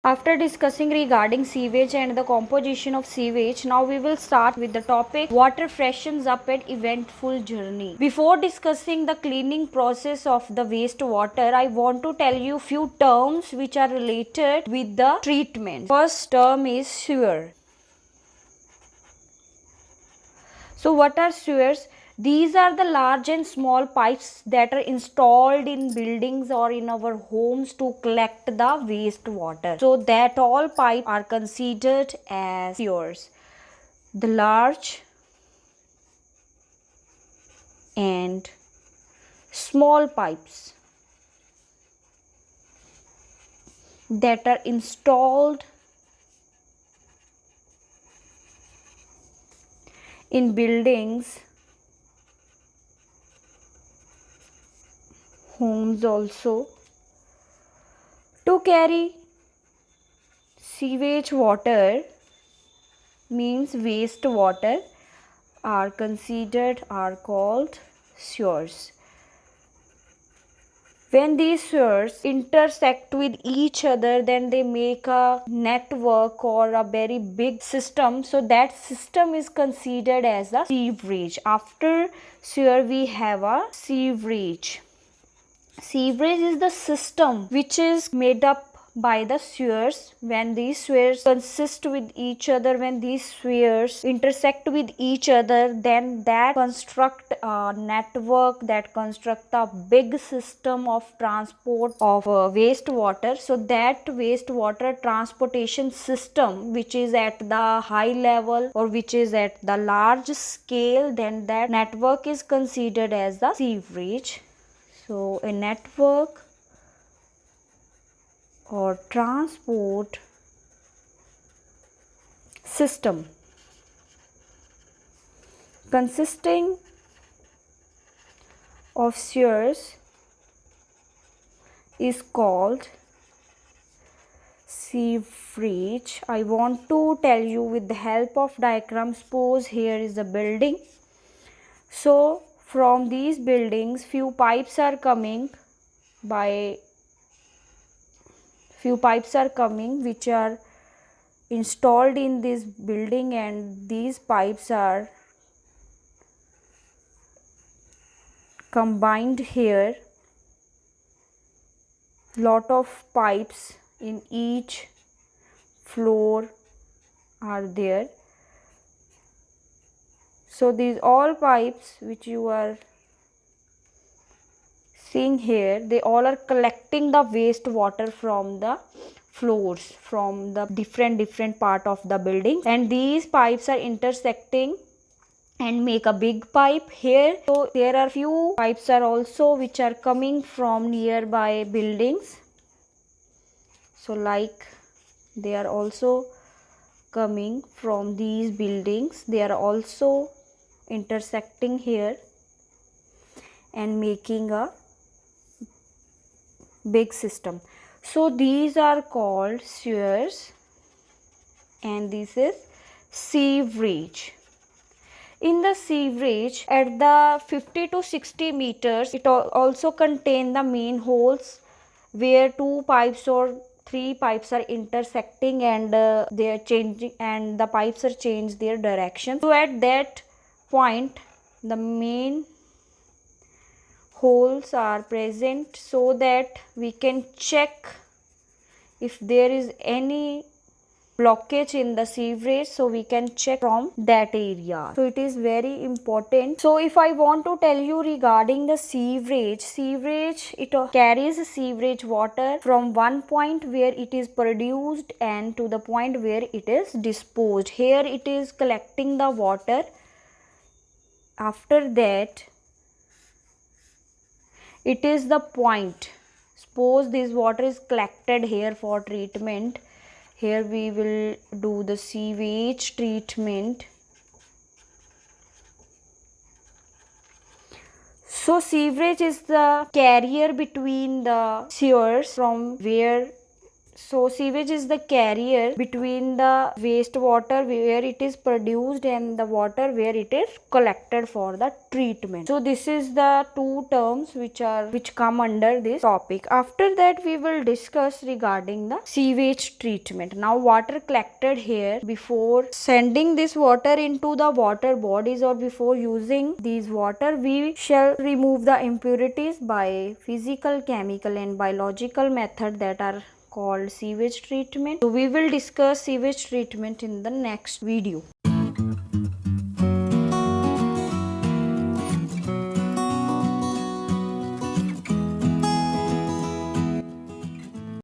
After discussing regarding sewage and the composition of sewage, now we will start with the topic water freshens up an eventful journey. Before discussing the cleaning process of the wastewater, I want to tell you few terms which are related with the treatment. First term is sewer. So what are sewers? These are the large and small pipes that are installed in buildings or in our homes to collect the wastewater. So that all pipes are considered as sewers. The large and small pipes that are installed in buildings, homes also, to carry sewage water, means wastewater, are called sewers. When these sewers intersect with each other, then they make a network or a very big system. So that system is considered as a sewerage. After sewer, we have a sewerage. Sewerage is the system which is made up by the sewers. When these sewers consist with each other, when these sewers intersect with each other, then that construct a network, that construct a big system of transport of wastewater. So that wastewater transportation system, which is at the high level or which is at the large scale, then that network is considered as the sewerage. So a network or transport system consisting of sewers is called sewerage. I want to tell you with the help of diagram. Suppose here is a building. So from these buildings few pipes are coming which are installed in this building, and these pipes are combined here. Lot of pipes in each floor are there. So these all pipes which you are seeing here, they all are collecting the wastewater from the floors, from the different part of the building, and these pipes are intersecting and make a big pipe here. So there are few pipes are also which are coming from nearby buildings. So like they are also coming from these buildings, they are also intersecting here and making a big system. So these are called sewers and this is sewerage. In the sewerage, at the 50 to 60 meters, it also contain the manholes where two pipes or three pipes are intersecting and they are changing, and the pipes are change their direction. So at that point the main holes are present so that we can check if there is any blockage in the sewerage, so we can check from that area. So it is very important. So if I want to tell you regarding the sewerage, it carries sewerage water from one point where it is produced and to the point where it is disposed. Here it is collecting the water. After that it is the point. Suppose this water is collected here for treatment. Here we will do the sewage treatment. So sewerage is the carrier between the sewers from where So sewage is the carrier between the wastewater where it is produced and the water where it is collected for the treatment. So this is the two terms which come under this topic. After that we will discuss regarding the sewage treatment. Now water collected here, before sending this water into the water bodies or before using these water, we shall remove the impurities by physical, chemical and biological method that are called sewage treatment. So we will discuss sewage treatment in the next video.